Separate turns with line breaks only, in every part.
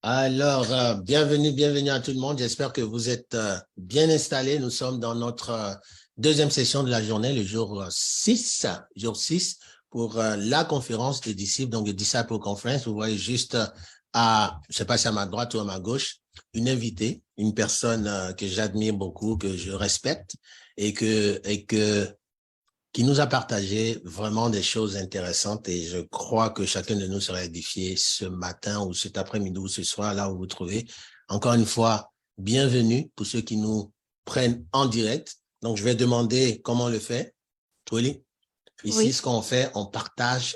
Alors, bienvenue à tout le monde. J'espère que vous êtes bien installés. Nous sommes dans notre deuxième session de la journée, le jour 6, pour la conférence des disciples, donc le Disciple Conference. Vous voyez juste je ne sais pas si à ma droite ou à ma gauche, une invitée, une personne que j'admire beaucoup, que je respecte et qui nous a partagé vraiment des choses intéressantes et je crois que chacun de nous sera édifié ce matin ou cet après-midi ou ce soir, là où vous vous trouvez. Encore une fois, bienvenue pour ceux qui nous prennent en direct. Donc, je vais demander comment on le fait. Twilly, ici, ce qu'on fait, on partage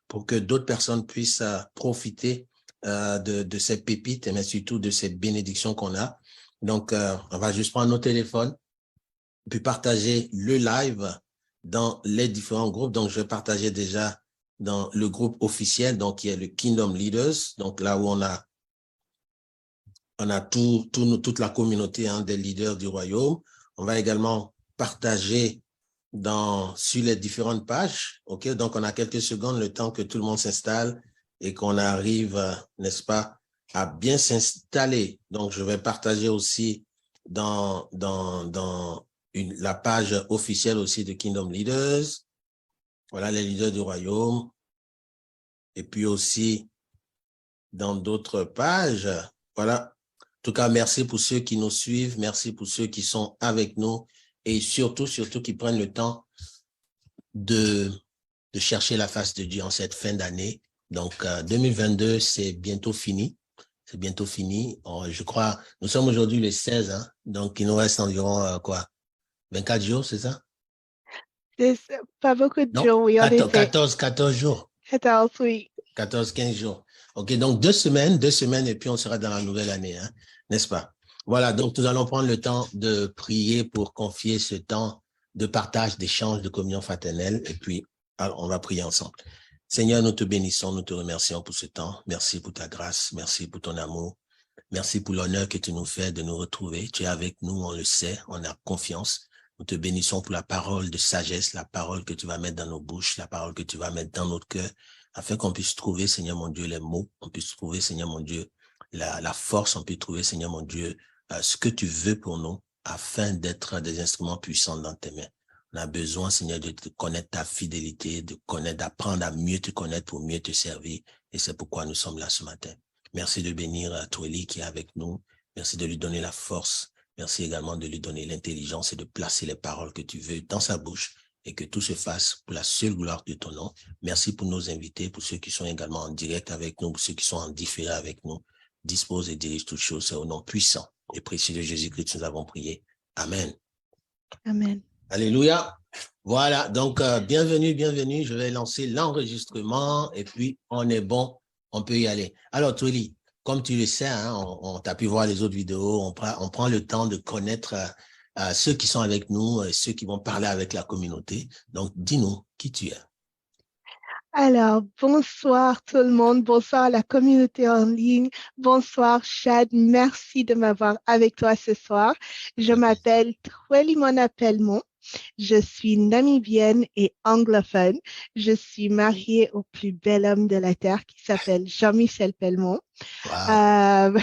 pour que d'autres personnes puissent profiter de ces pépites, mais surtout de ces bénédictions qu'on a. Donc, on va juste prendre nos téléphones, puis partager le live dans les différents groupes. Donc, je vais partager déjà dans le groupe officiel, donc qui est le Kingdom Leaders, donc là où on a toute la communauté des leaders du royaume. On va également partager sur les différentes pages. OK, donc on a quelques secondes, le temps que tout le monde s'installe et qu'on arrive, n'est-ce pas, à bien s'installer. Donc, je vais partager aussi dans la page officielle aussi de Kingdom Leaders. Voilà, les leaders du royaume. Et puis aussi dans d'autres pages. Voilà. En tout cas, merci pour ceux qui nous suivent. Merci pour ceux qui sont avec nous. Et surtout qui prennent le temps de chercher la face de Dieu en cette fin d'année. Donc, 2022, c'est bientôt fini. C'est bientôt fini. Je crois, nous sommes aujourd'hui le 16, hein, donc il nous reste environ 24 jours, c'est ça?
C'est pas beaucoup de
Non,
jours, oui, en effet.
14 jours.
14, oui.
14, 15 jours. OK, donc 2 semaines, et puis on sera dans la nouvelle année, hein, n'est-ce pas? Voilà, donc nous allons prendre le temps de prier pour confier ce temps de partage, d'échange, de communion fraternelle, et puis alors, on va prier ensemble. Seigneur, nous te bénissons, nous te remercions pour ce temps. Merci pour ta grâce, merci pour ton amour. Merci pour l'honneur que tu nous fais de nous retrouver. Tu es avec nous, on le sait, on a confiance. Nous te bénissons pour la parole de sagesse, la parole que tu vas mettre dans nos bouches, la parole que tu vas mettre dans notre cœur, afin qu'on puisse trouver, Seigneur mon Dieu, les mots, on puisse trouver, Seigneur mon Dieu, la force, on puisse trouver, Seigneur mon Dieu, ce que tu veux pour nous, afin d'être des instruments puissants dans tes mains. On a besoin, Seigneur, de te connaître ta fidélité, d'apprendre à mieux te connaître pour mieux te servir. Et c'est pourquoi nous sommes là ce matin. Merci de bénir Twilly qui est avec nous. Merci de lui donner la force. Merci également de lui donner l'intelligence et de placer les paroles que tu veux dans sa bouche et que tout se fasse pour la seule gloire de ton nom. Merci pour nos invités, pour ceux qui sont également en direct avec nous, pour ceux qui sont en différé avec nous. Dispose et dirige toutes choses. C'est au nom puissant et précieux de Jésus-Christ que nous avons prié. Amen.
Amen.
Alléluia. Voilà, donc bienvenue. Je vais lancer l'enregistrement et puis on est bon, on peut y aller. Alors Twilly, comme tu le sais, hein, on t'a pu voir les autres vidéos, on prend le temps de connaître ceux qui sont avec nous, ceux qui vont parler avec la communauté. Donc dis-nous qui tu es.
Alors, bonsoir tout le monde, bonsoir à la communauté en ligne, bonsoir Chad, merci de m'avoir avec toi ce soir. Je m'appelle Twilly Mona Pelmon, je suis namibienne et anglophone. Je suis mariée au plus bel homme de la Terre qui s'appelle Jean-Michel Pelmon.
Wow.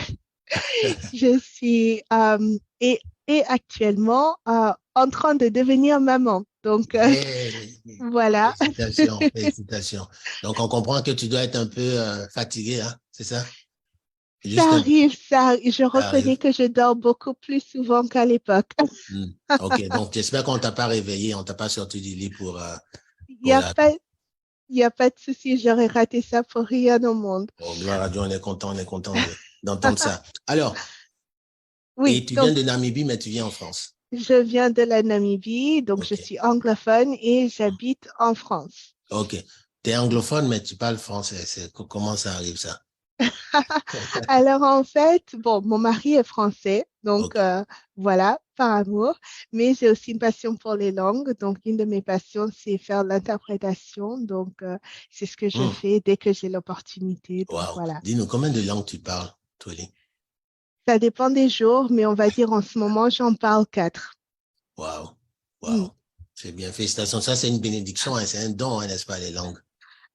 Je suis et actuellement en train de devenir maman. Donc, voilà.
Félicitations. Donc, on comprend que tu dois être un peu fatigué, hein, c'est ça?
Ça arrive. Je reconnais que je dors beaucoup plus souvent qu'à l'époque.
OK, donc j'espère qu'on ne t'a pas réveillé, on ne t'a pas sorti du lit pour
Il n'y a pas de souci, j'aurais raté ça pour rien au monde.
Oh, gloire à Dieu, on est content d'entendre ça. Alors,
oui,
et tu viens de Namibie, mais tu viens en France.
Je viens de la Namibie, donc je suis anglophone et j'habite en France.
OK. Tu es anglophone, mais tu parles français. Comment ça arrive, ça?
Alors, en fait, bon, mon mari est français, donc voilà, par amour, mais j'ai aussi une passion pour les langues. Donc, une de mes passions, c'est faire l'interprétation. Donc, c'est ce que je fais dès que j'ai l'opportunité. Donc, voilà.
Dis-nous, combien de langues tu parles, Twilly?
Ça dépend des jours, mais on va dire en ce moment, j'en parle 4.
Wow. C'est bien, félicitations. Ça, c'est une bénédiction, hein, c'est un don, hein, n'est-ce pas, les langues?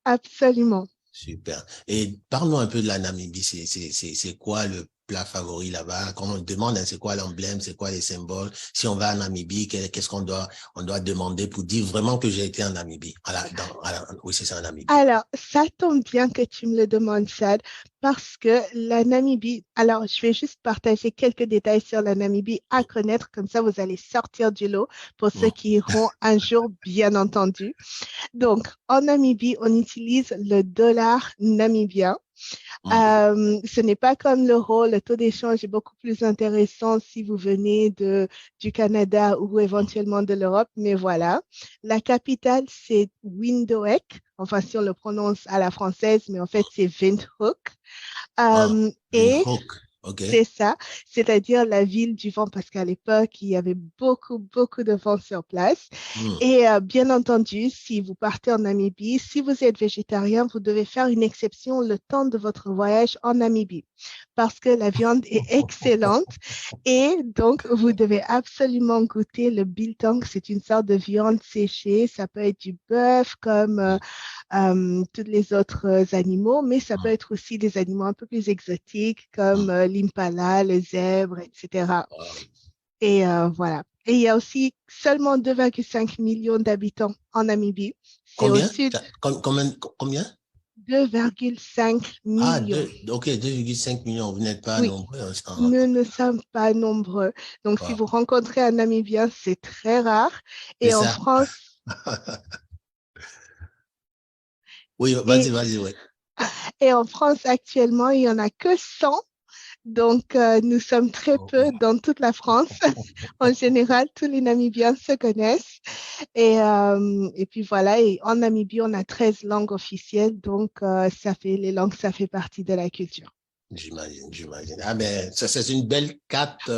Absolument.
Super. Et parlons un peu de la Namibie. C'est quoi le plat favori là-bas? Quand on demande, hein, c'est quoi l'emblème, c'est quoi les symboles? Si on va en Namibie, qu'est-ce on doit demander pour dire vraiment que j'ai été en Namibie? Oui, c'est ça, en Namibie.
Alors, ça tombe bien que tu me le demandes, Chad, parce que la Namibie, alors je vais juste partager quelques détails sur la Namibie à connaître, comme ça vous allez sortir du lot pour ceux
Mm.
qui iront un jour, bien entendu. Donc, en Namibie, on utilise le dollar namibien.
Mhm.
Ce n'est pas comme l'euro, le taux d'échange est beaucoup plus intéressant si vous venez du Canada ou éventuellement de l'Europe, mais voilà. La capitale, c'est Windhoek, enfin si on le prononce à la française, mais en fait c'est Windhoek.
Ah,
Et
Windhoek. OK.
c'est ça, c'est-à-dire la ville du vent, parce qu'à l'époque, il y avait beaucoup, beaucoup de vent sur place.
Mm.
Et bien entendu, si vous partez en Namibie, si vous êtes végétarien, vous devez faire une exception le temps de votre voyage en Namibie, parce que la viande est excellente. Et donc, vous devez absolument goûter le biltong. C'est une sorte de viande séchée. Ça peut être du bœuf comme tous les autres animaux, mais ça peut
Mm.
être aussi des animaux un peu plus exotiques comme
Mm.
l'impala, le zèbre, etc.
Wow.
Et voilà. Et il y a aussi seulement 2,5 millions d'habitants en Namibie. C'est au
Combien?
sud,
Combien?
2,5
Ah,
millions.
OK, 2,5 millions. Vous n'êtes pas
Oui,
nombreux,
nous ne sommes pas nombreux. Donc, si
wow.
vous rencontrez un Namibien, c'est très rare.
C'est
Et en
ça?
France,
Oui, vas-y,
et,
vas-y, oui.
et en France actuellement, il n'y en a que 100. Donc, nous sommes très peu
OK.
dans toute la France. En général, tous les Namibiens se connaissent. Et puis voilà, et en Namibie, on a 13 langues officielles. Donc, les langues, ça fait partie de la culture.
J'imagine, j'imagine. Ah ben, ça c'est une belle carte,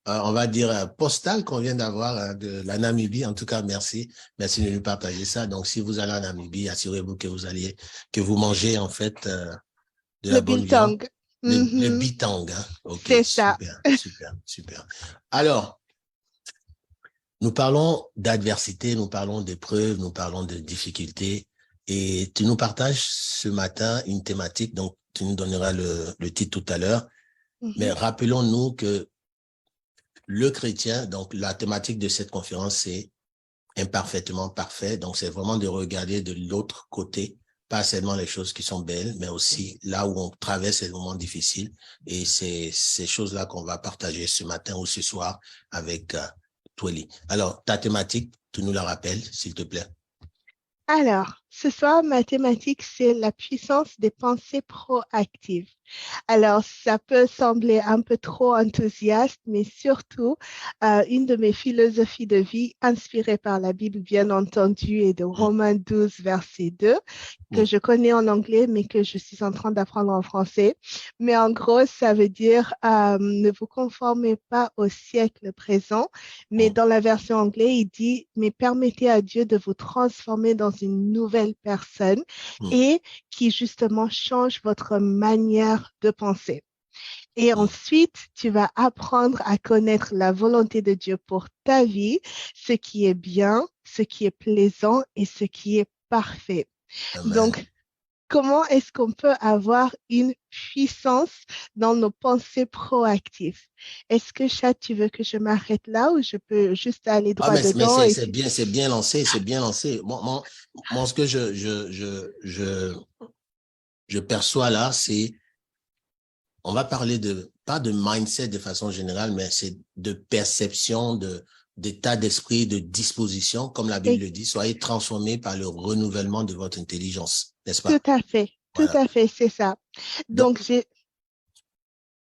on va dire postale qu'on vient d'avoir de la Namibie. En tout cas, merci, merci de nous partager ça. Donc, si vous allez en Namibie, assurez-vous que vous mangez en fait de
Le
la bonne viande,
biltong.
le
Mhm,
bitang. Hein. Ok,
c'est ça.
super, super, super. Alors, nous parlons d'adversité, nous parlons d'épreuves, nous parlons de difficultés, et tu nous partages ce matin une thématique. Donc, tu nous donneras le titre tout à l'heure. Mais
Mhm,
rappelons-nous que le chrétien, donc la thématique de cette conférence, c'est imparfaitement parfait. Donc, c'est vraiment de regarder de l'autre côté, pas seulement les choses qui sont belles, mais aussi là où on traverse les moments difficiles. Et c'est ces choses-là qu'on va partager ce matin ou ce soir avec Tweli. Alors, ta thématique, tu nous la rappelles, s'il te plaît.
Alors, ce soir, ma thématique, c'est la puissance des pensées proactives. Alors, ça peut sembler un peu trop enthousiaste, mais surtout, une de mes philosophies de vie, inspirée par la Bible, bien entendu, et de
Mm,
Romains 12, verset 2, que
mm,
je connais en anglais, mais que je suis en train d'apprendre en français. Mais en gros, ça veut dire, ne vous conformez pas au siècle présent, mais
mm,
dans la version anglaise, il dit, mais permettez à Dieu de vous transformer dans une nouvelle personne
mm,
et qui justement change votre manière de penser. Et
mm.
ensuite, tu vas apprendre à connaître la volonté de Dieu pour ta vie, ce qui est bien, ce qui est plaisant et ce qui est parfait.
Amen.
Donc, comment est-ce qu'on peut avoir une puissance dans nos pensées proactives? Est-ce que, Chat, tu veux que je m'arrête là ou je peux juste aller
Ah,
droit
mais
dedans et tu...
c'est bien lancé, c'est bien lancé. Ce que je perçois là, c'est on va parler pas de mindset de façon générale, mais c'est de perception, d'état d'esprit, de disposition, comme la Bible le dit, soyez transformés par le renouvellement de votre intelligence, n'est-ce pas?
Tout
Voilà.
à fait, c'est ça.
Donc,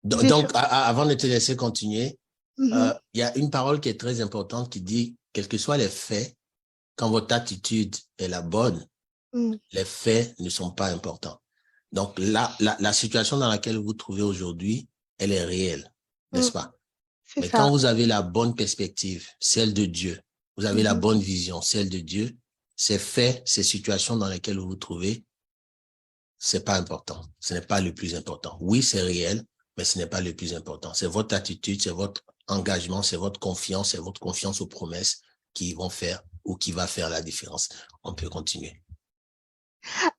Donc, j'ai...
avant de te laisser continuer,
Mhm,
il y a une parole qui est très importante qui dit, quels que soient les faits, quand votre attitude est la bonne,
mhm,
les faits ne sont pas importants. Donc, la situation dans laquelle vous vous trouvez aujourd'hui, elle est réelle, n'est-ce
mhm,
pas?
c'est
Mais quand
ça.
vous avez la bonne perspective, celle de Dieu, vous avez la
Mhm.
bonne vision, celle de Dieu, ces faits, ces situations dans lesquelles vous vous trouvez, c'est pas important. Ce n'est pas le plus important. Oui, c'est réel, mais ce n'est pas le plus important. C'est votre attitude, c'est votre engagement, c'est votre confiance aux promesses qui vont faire ou qui va faire la différence. On peut continuer.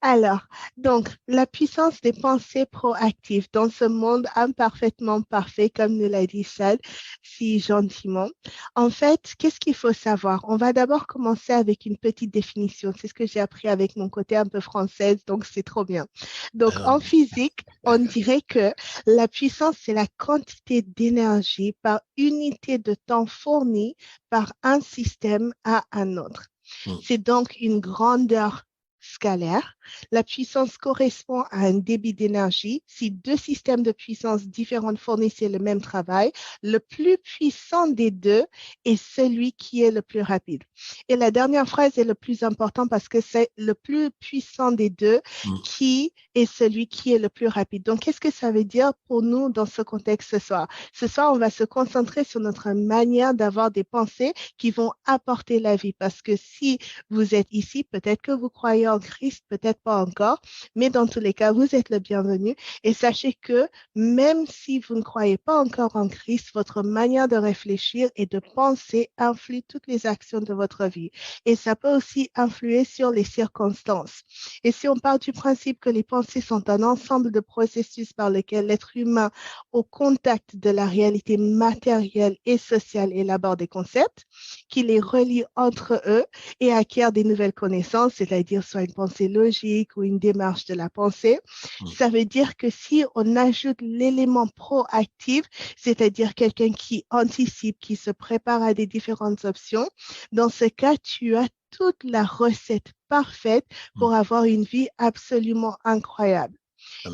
Alors, donc, la puissance des pensées proactives dans ce monde imparfaitement parfait, comme nous l'a dit Chad si gentiment. En fait, qu'est-ce qu'il faut savoir? On va d'abord commencer avec une petite définition. C'est ce que j'ai appris avec mon côté un peu française, donc c'est trop bien. Donc,
Ah,
en physique, on dirait que la puissance, c'est la quantité d'énergie par unité de temps fournie par un système à un autre.
hmm,
C'est donc une grandeur scalaire. La puissance correspond à un débit d'énergie. Si deux systèmes de puissance différentes fournissaient le même travail, le plus puissant des deux est celui qui est le plus rapide. Et la dernière phrase est le plus important parce que c'est le plus puissant des deux
hmm.
qui est celui qui est le plus rapide. Donc, qu'est-ce que ça veut dire pour nous dans ce contexte ce soir? Ce soir, on va se concentrer sur notre manière d'avoir des pensées qui vont apporter la vie. Parce que si vous êtes ici, peut-être que vous croyez en Christ, peut-être pas encore, mais dans tous les cas, vous êtes le bienvenu. Et sachez que même si vous ne croyez pas encore en Christ, votre manière de réfléchir et de penser influe toutes les actions de votre vie. Et ça peut aussi influer sur les circonstances. Et si on part du principe que les pensées sont un ensemble de processus par lesquels l'être humain, au contact de la réalité matérielle et sociale, élabore des concepts, qui les relient entre eux et acquiert des nouvelles connaissances, c'est-à-dire soit une pensée logique ou une démarche de la pensée.
Hmm.
Ça veut dire que si on ajoute l'élément proactif, c'est-à-dire quelqu'un qui anticipe, qui se prépare à des différentes options, dans ce cas, tu as toute la recette parfaite
Hmm.
pour avoir une vie absolument incroyable.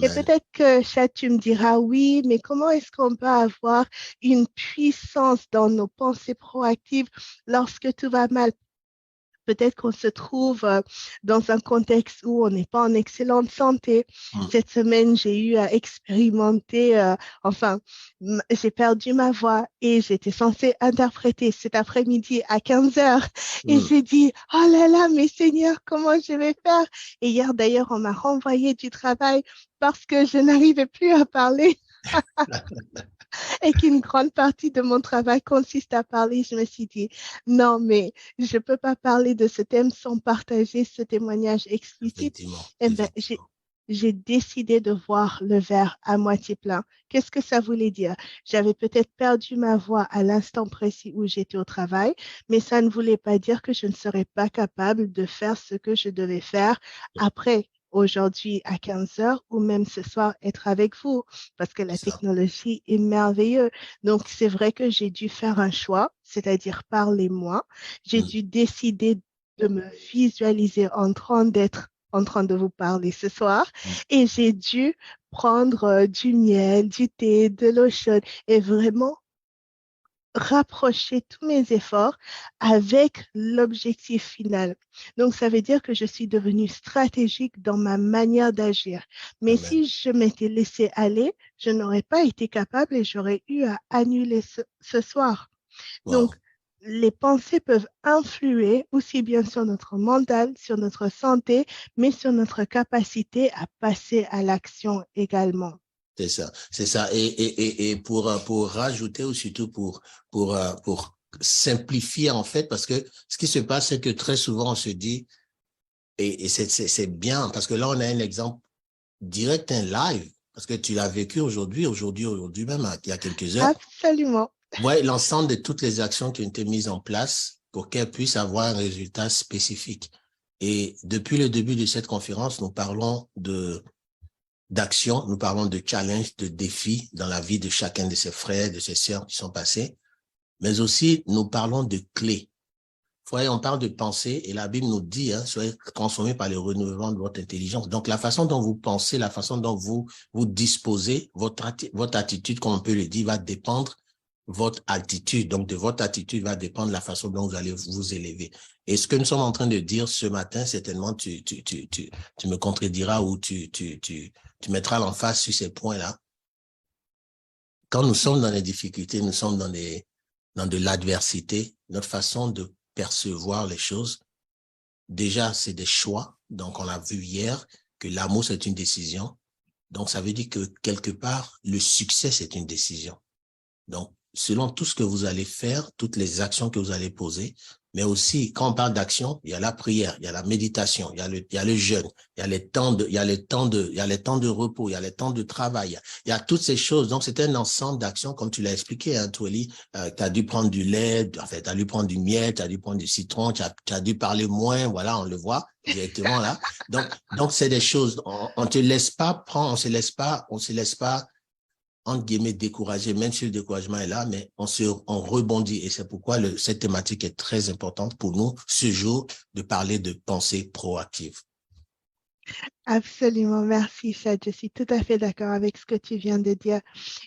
Et
Amen.
peut-être que, Chad, tu me diras, oui, mais comment est-ce qu'on peut avoir une puissance dans nos pensées proactives lorsque tout va mal? Peut-être qu'on se trouve dans un contexte où on n'est pas en excellente santé.
Hmm.
Cette semaine, j'ai eu à expérimenter, enfin, j'ai perdu ma voix et j'étais censée interpréter cet après-midi à 15 heures. Et
Hmm.
j'ai dit, oh là là, mais Seigneur, comment je vais faire? Et hier, d'ailleurs, on m'a renvoyé du travail parce que je n'arrivais plus à parler et qu'une grande partie de mon travail consiste à parler, je me suis dit, non, mais je ne peux pas parler de ce thème sans partager ce témoignage explicite.
Effectivement,
Eh ben,
effectivement.
j'ai décidé de voir le verre à moitié plein. Qu'est-ce que ça voulait dire? J'avais peut-être perdu ma voix à l'instant précis où j'étais au travail, mais ça ne voulait pas dire que je ne serais pas capable de faire ce que je devais faire après, aujourd'hui à 15 heures ou même ce soir être avec vous parce que la
C'est ça.
technologie est merveilleuse. Donc, c'est vrai que j'ai dû faire un choix, c'est-à-dire parler moi. J'ai
Hmm.
dû décider de me visualiser en train de vous parler ce soir
Hmm.
et j'ai dû prendre du miel, du thé, de l'eau chaude et vraiment rapprocher tous mes efforts avec l'objectif final. Donc, ça veut dire que je suis devenue stratégique dans ma manière d'agir. Mais
Amen.
si je m'étais laissée aller, je n'aurais pas été capable et j'aurais eu à annuler ce soir.
Wow.
Donc, les pensées peuvent influer aussi bien sur notre mental, sur notre santé, mais sur notre capacité à passer à l'action également.
C'est ça, c'est ça. Et pour rajouter ou surtout pour simplifier en fait, parce que ce qui se passe, c'est que très souvent on se dit, et c'est bien, parce que là on a un exemple direct, un live, parce que tu l'as vécu aujourd'hui même, il y a quelques heures.
Absolument.
Ouais, l'ensemble de toutes les actions qui ont été mises en place pour qu'elles puissent avoir un résultat spécifique. Et depuis le début de cette conférence, nous parlons d'action, nous parlons de challenge, de défis dans la vie de chacun de ses frères, de ses sœurs qui sont passés, mais aussi nous parlons de clés. Voyez, on parle de pensée et la Bible nous dit, soyez transformés par le renouvellement de votre intelligence. Donc, la façon dont vous pensez, la façon dont vous disposez, votre attitude, comme on peut le dire, va dépendre votre altitude. Donc, de votre attitude va dépendre la façon dont vous allez vous élever. Et ce que nous sommes en train de dire ce matin, certainement, tu me contrediras ou tu mettras l'emphase sur ces points-là. Quand nous sommes dans les difficultés, nous sommes dans de l'adversité, notre façon de percevoir les choses, déjà, c'est des choix. Donc, on a vu hier que l'amour, c'est une décision. Donc, ça veut dire que quelque part, le succès, c'est une décision. Donc, selon tout ce que vous allez faire, toutes les actions que vous allez poser, Mais aussi, quand on parle d'action, il y a la prière, il y a la méditation, il y a le jeûne, il y a les temps de, il y a les temps de, il y a les temps de repos, il y a les temps de travail, il y a toutes ces choses. Donc, c'est un ensemble d'actions, comme tu l'as expliqué, hein, Tweli. Tu as dû prendre du lait, en fait, tu as dû prendre du miel, tu as dû prendre du citron, tu as dû parler moins, voilà, on le voit directement là. Donc c'est des choses, on te laisse pas prendre, on se laisse pas entre guillemets, découragé, même si le découragement est là, mais on rebondit. Et c'est pourquoi cette thématique est très importante pour nous, ce jour, de parler de pensée proactive.
Absolument, merci Chad. Je suis tout à fait d'accord avec ce que tu viens de dire.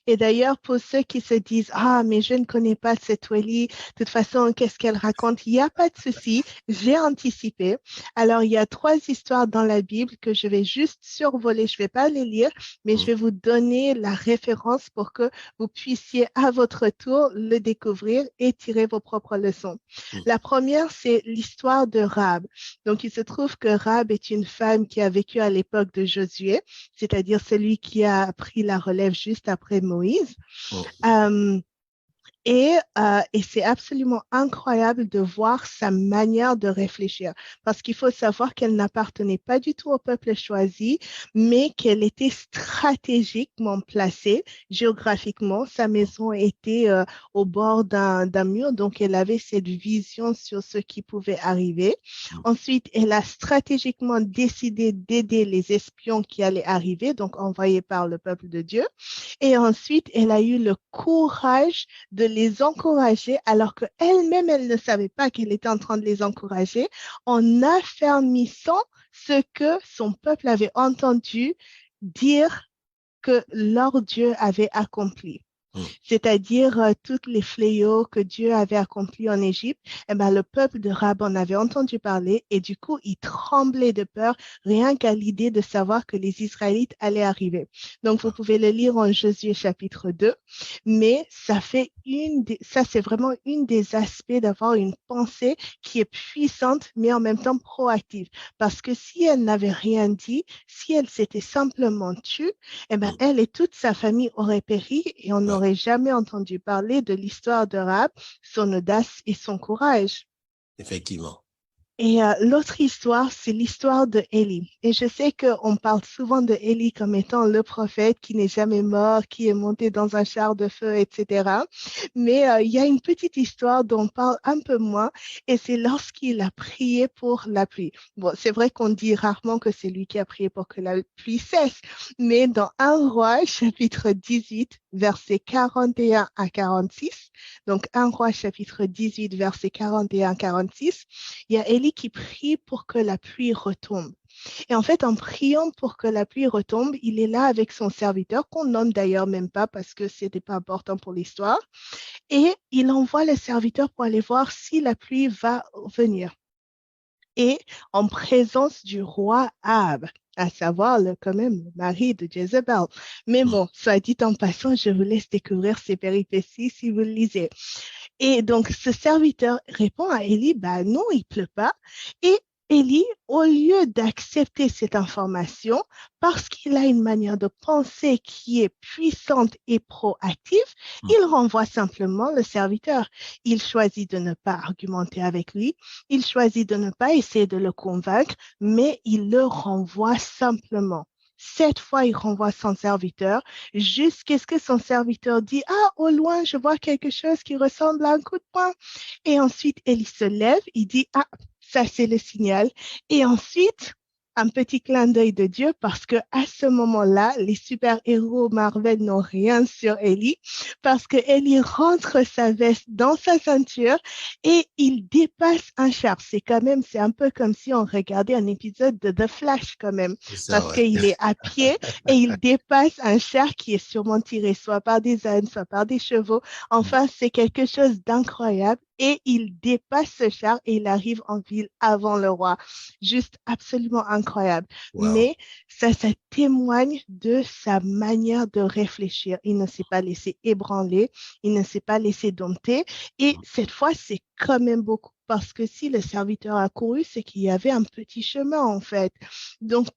Et d'ailleurs, pour ceux qui se disent, ah, mais je ne connais pas cette Welly, de toute façon, qu'est-ce qu'elle raconte? Il n'y a pas de souci, j'ai anticipé. Alors, il y a 3 histoires dans la Bible que je vais juste survoler. Je ne vais pas les lire, mais je vais vous donner la référence pour que vous puissiez à votre tour le découvrir et tirer vos propres leçons. La première, c'est l'histoire de Rahab. Donc, il se trouve que Rahab est une femme qui a vécu à l'époque de Josué, c'est-à-dire celui qui a pris la relève juste après Moïse. Et c'est absolument incroyable de voir sa manière de réfléchir, parce qu'il faut savoir qu'elle n'appartenait pas du tout au peuple choisi, mais qu'elle était stratégiquement placée géographiquement. Sa maison était au bord d'un mur, donc elle avait cette vision sur ce qui pouvait arriver. Ensuite, elle a stratégiquement décidé d'aider les espions qui allaient arriver, donc envoyés par le peuple de Dieu. Et ensuite, elle a eu le courage de les encourager alors qu'elle-même, elle ne savait pas qu'elle était en train de les encourager en affermissant ce que son peuple avait entendu dire que leur Dieu avait accompli. C'est-à-dire tous les fléaux que Dieu avait accomplis en Égypte, eh ben, le peuple de Rahab en avait entendu parler et du coup, il tremblait de peur rien qu'à l'idée de savoir que les Israélites allaient arriver. Donc, vous pouvez le lire en Josué chapitre 2, mais ça c'est vraiment une des aspects d'avoir une pensée qui est puissante, mais en même temps proactive. Parce que si elle n'avait rien dit, si elle s'était simplement tue, eh ben, elle et toute sa famille auraient péri et on n'aurait jamais entendu parler de l'histoire de Rahab, son audace et son courage.
Effectivement.
Et l'autre histoire, c'est l'histoire de Élie. Et je sais qu'on parle souvent de Élie comme étant le prophète qui n'est jamais mort, qui est monté dans un char de feu, etc. Mais il y a une petite histoire dont on parle un peu moins, et c'est lorsqu'il a prié pour la pluie. Bon, c'est vrai qu'on dit rarement que c'est lui qui a prié pour que la pluie cesse, mais dans 1 Roi, chapitre 18, versets 41 à 46, donc 1 Roi, chapitre 18, versets 41 à 46, il y a Élie qui prie pour que la pluie retombe. Et en fait, en priant pour que la pluie retombe, il est là avec son serviteur, qu'on nomme d'ailleurs même pas parce que ce n'était pas important pour l'histoire. Et il envoie le serviteur pour aller voir si la pluie va venir. Et en présence du roi Ahab, à savoir quand même le mari de Jézabel. Mais bon, soit dit en passant, je vous laisse découvrir ces péripéties si vous le lisez. Et donc, ce serviteur répond à Élie, bah non, il pleut pas. Et Élie, au lieu d'accepter cette information, parce qu'il a une manière de penser qui est puissante et proactive, il renvoie simplement le serviteur. Il choisit de ne pas argumenter avec lui, il choisit de ne pas essayer de le convaincre, mais il le renvoie simplement. 7 fois, il renvoie son serviteur jusqu'à ce que son serviteur dit « Ah, au loin, je vois quelque chose qui ressemble à un coup de poing. » Et ensuite, Élie se lève, il dit « Ah, ça, c'est le signal. » Et ensuite, un petit clin d'œil de Dieu parce que à ce moment-là, les super-héros Marvel n'ont rien sur Ellie parce que Ellie rentre sa veste dans sa ceinture et il dépasse un char. C'est un peu comme si on regardait un épisode de The Flash quand même parce qu'il est à pied et il dépasse un char qui est sûrement tiré soit par des ânes, soit par des chevaux. Enfin, c'est quelque chose d'incroyable. Et il dépasse ce char et il arrive en ville avant le roi. Juste absolument incroyable. Wow. Mais ça témoigne de sa manière de réfléchir. Il ne s'est pas laissé ébranler, il ne s'est pas laissé dompter. Et cette fois, c'est quand même beaucoup. Parce que si le serviteur a couru, c'est qu'il y avait un petit chemin en fait. Donc,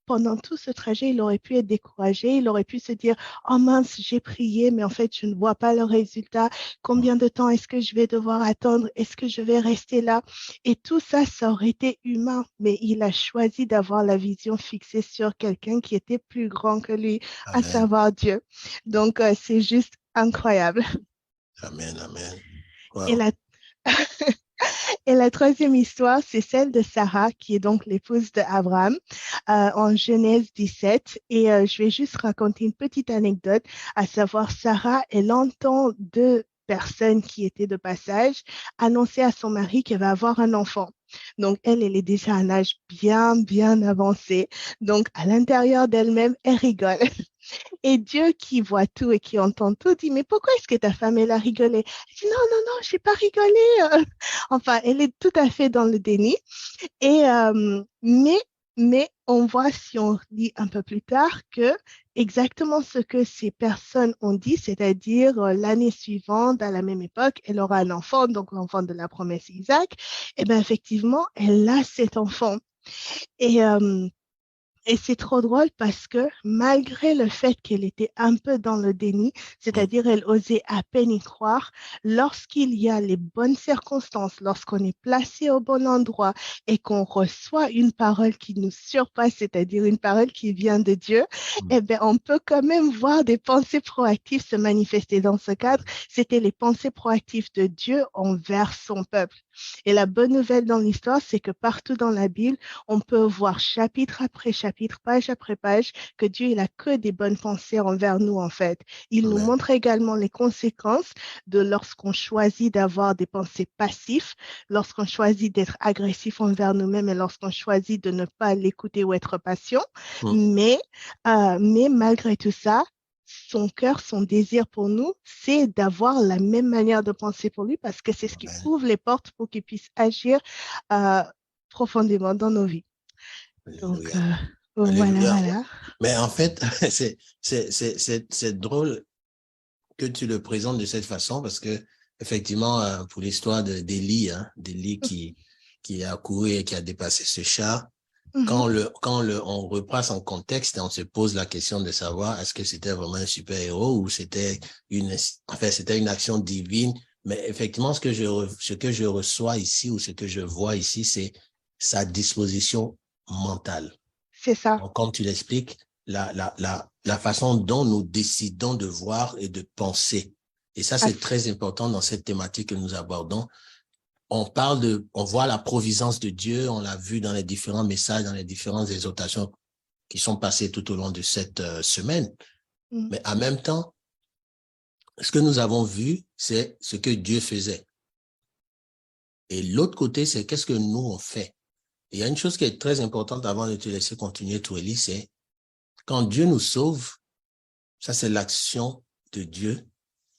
pendant tout ce trajet, il aurait pu être découragé, il aurait pu se dire, oh mince, j'ai prié, mais en fait, je ne vois pas le résultat. Combien de temps est-ce que je vais devoir attendre? Est-ce que je vais rester là? Et tout ça, ça aurait été humain, mais il a choisi d'avoir la vision fixée sur quelqu'un qui était plus grand que lui, à
Amen.
savoir Dieu. Donc, c'est juste incroyable.
Amen. Amen.
Et
Wow.
la Et la troisième histoire, c'est celle de Sarah, qui est donc l'épouse d'Abraham, en Genèse 17. Et je vais juste raconter une petite anecdote, à savoir Sarah, elle entend deux personnes qui étaient de passage annoncer à son mari qu'elle va avoir un enfant. Donc, elle est déjà à un âge bien, bien avancé. Donc, à l'intérieur d'elle-même, elle rigole. Et Dieu qui voit tout et qui entend tout dit, mais pourquoi est-ce que ta femme, elle a rigolé? Elle dit, non, non, non, j'ai pas rigolé. Enfin, elle est tout à fait dans le déni. Et, mais on voit si on lit un peu plus tard que exactement ce que ces personnes ont dit, c'est-à-dire l'année suivante, à la même époque, elle aura un enfant, donc l'enfant de la promesse Isaac, et bien effectivement, elle a cet enfant. Et, et c'est trop drôle parce que malgré le fait qu'elle était un peu dans le déni,
Mm.
c'est-à-dire elle osait à peine y croire, lorsqu'il y a les bonnes circonstances, lorsqu'on est placé au bon endroit et qu'on reçoit une parole qui nous surpasse, c'est-à-dire une parole qui vient de Dieu,
Mm.
eh bien, on peut quand même voir des pensées proactives se manifester. Dans ce cadre, c'était les pensées proactives de Dieu envers son peuple. Et la bonne nouvelle dans l'histoire, c'est que partout dans la Bible, on peut voir chapitre après chapitre, page après page, que Dieu, il a que des bonnes pensées envers nous, en fait. Il nous
Amen.
montre également les conséquences de lorsqu'on choisit d'avoir des pensées passives, lorsqu'on choisit d'être agressif envers nous-mêmes et lorsqu'on choisit de ne pas l'écouter ou être patient.
Mm.
Mais, mais malgré tout ça, son cœur, son désir pour nous, c'est d'avoir la même manière de penser pour lui parce que c'est ce qui
Amen.
ouvre les portes pour qu'il puisse agir euh, profondément dans nos vies. Donc,
Alléluia.
voilà,
Alléluia.
voilà.
Mais en fait, c'est drôle que tu le présentes de cette façon parce que, effectivement, pour l'histoire d'Élie, hein, d'Élie qui a couru et qui a dépassé ce char,
Mhm.
on repasse en contexte et on se pose la question de savoir est-ce que c'était vraiment un super-héros ou c'était une action divine. Mais effectivement, ce que je reçois ici ou ce que je vois ici, c'est sa disposition mentale.
C'est ça.
Donc, comme tu l'expliques, la façon dont nous décidons de voir et de penser. Et ça, c'est
Ass-
très important dans cette thématique que nous abordons. On voit la providence de Dieu, on l'a vu dans les différents messages, dans les différentes exhortations qui sont passées tout au long de cette semaine.
mm,
Mais en même temps, ce que nous avons vu, c'est ce que Dieu faisait. Et l'autre côté, c'est qu'est-ce que nous on fait. Et il y a une chose qui est très importante avant de te laisser continuer, Toueli, c'est quand Dieu nous sauve, ça c'est l'action de Dieu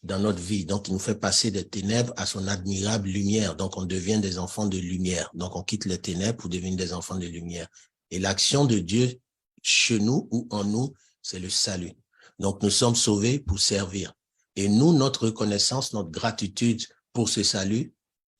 dans notre vie. Donc, il nous fait passer des ténèbres à son admirable lumière. Donc, on devient des enfants de lumière. Donc, on quitte les ténèbres pour devenir des enfants de lumière. Et l'action de Dieu chez nous ou en nous, c'est le salut. Donc, nous sommes sauvés pour servir. Et nous, notre reconnaissance, notre gratitude pour ce salut,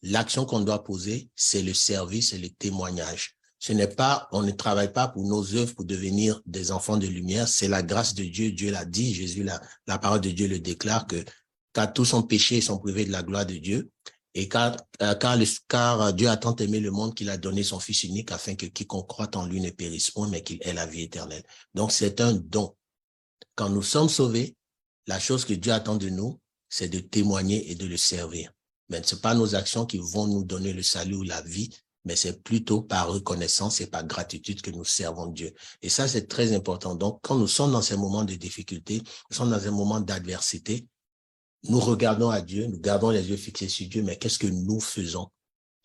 l'action qu'on doit poser, c'est le service et le témoignage. Ce n'est pas, on ne travaille pas pour nos œuvres pour devenir des enfants de lumière. C'est la grâce de Dieu. Dieu l'a dit. Jésus, la parole de Dieu le déclare que car tous sont péchés et sont privés de la gloire de Dieu. Et car Dieu a tant aimé le monde qu'il a donné son Fils unique afin que quiconque croit en lui ne périsse point, mais qu'il ait la vie éternelle. Donc, c'est un don. Quand nous sommes sauvés, la chose que Dieu attend de nous, c'est de témoigner et de le servir. Mais ce n'est pas nos actions qui vont nous donner le salut ou la vie, mais c'est plutôt par reconnaissance et par gratitude que nous servons Dieu. Et ça, c'est très important. Donc, quand nous sommes dans ces moments de difficulté, nous sommes dans un moment d'adversité, nous regardons à Dieu, nous gardons les yeux fixés sur Dieu, mais qu'est-ce que nous faisons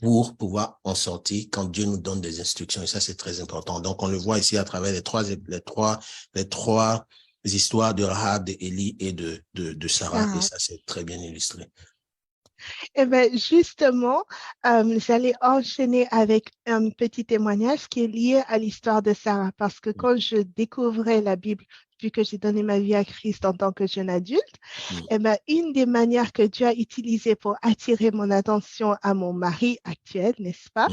pour pouvoir en sortir quand Dieu nous donne des instructions? Et ça, c'est très important. Donc, on le voit ici à travers les trois histoires de Rahab, d'Élie et de Sarah. Et
Sarah.
ça, c'est très bien illustré.
Eh bien, justement, j'allais enchaîner avec un petit témoignage qui est lié à l'histoire de Sarah, parce que quand je découvrais la Bible, vu que j'ai donné ma vie à Christ en tant que jeune adulte, eh ben, une des manières que Dieu a utilisées pour attirer mon attention à mon mari actuel, n'est-ce pas,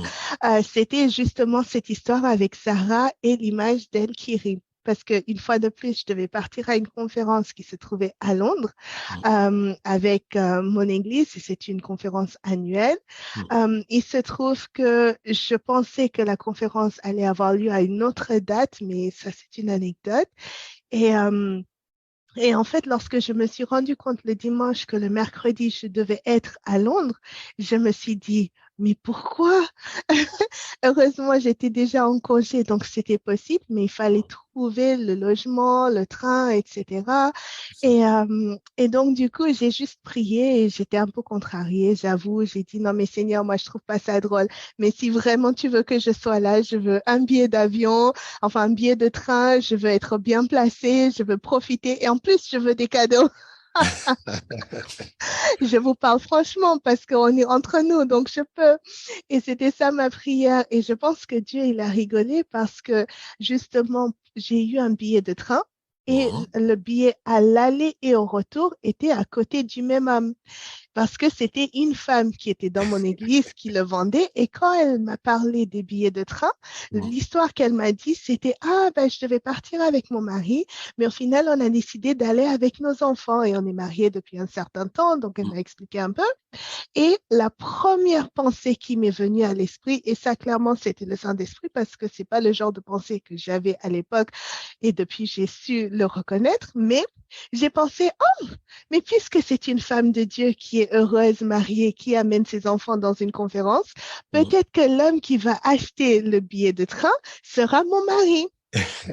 c'était justement cette histoire avec Sarah et l'image d'elle qui rit. Parce qu'une fois de plus, je devais partir à une conférence qui se trouvait à Londres avec mon église, et c'est une conférence annuelle. Il se trouve que je pensais que la conférence allait avoir lieu à une autre date, mais ça, c'est une anecdote. Et en fait, lorsque je me suis rendu compte le dimanche que le mercredi, je devais être à Londres, je me suis dit, mais pourquoi? Heureusement, j'étais déjà en congé, donc c'était possible, mais il fallait trouver le logement, le train, etc. Et donc, du coup, j'ai juste prié et j'étais un peu contrariée, j'avoue. J'ai dit, non, mais Seigneur, moi, je trouve pas ça drôle. Mais si vraiment tu veux que je sois là, je veux un billet d'avion, enfin, un billet de train, je veux être bien placée, je veux profiter et en plus, je veux des cadeaux. Je vous parle franchement parce qu'on est entre nous, donc je peux. Et c'était ça ma prière. Et je pense que Dieu, il a rigolé parce que justement, j'ai eu un billet de train et le billet à l'aller et au retour était à côté du même homme parce que c'était une femme qui était dans mon église qui le vendait. Et quand elle m'a parlé des billets de train, l'histoire qu'elle m'a dit, c'était ah ben je devais partir avec mon mari, mais au final on a décidé d'aller avec nos enfants et on est mariés depuis un certain temps. Donc elle m'a expliqué un peu. Et la première pensée qui m'est venue à l'esprit, et ça clairement c'était le Saint-Esprit parce que c'est pas le genre de pensée que j'avais à l'époque et depuis j'ai su le reconnaître, mais j'ai pensé, oh, mais puisque c'est une femme de Dieu qui est heureuse, mariée, qui amène ses enfants dans une conférence, peut-être que l'homme qui va acheter le billet de train sera mon mari.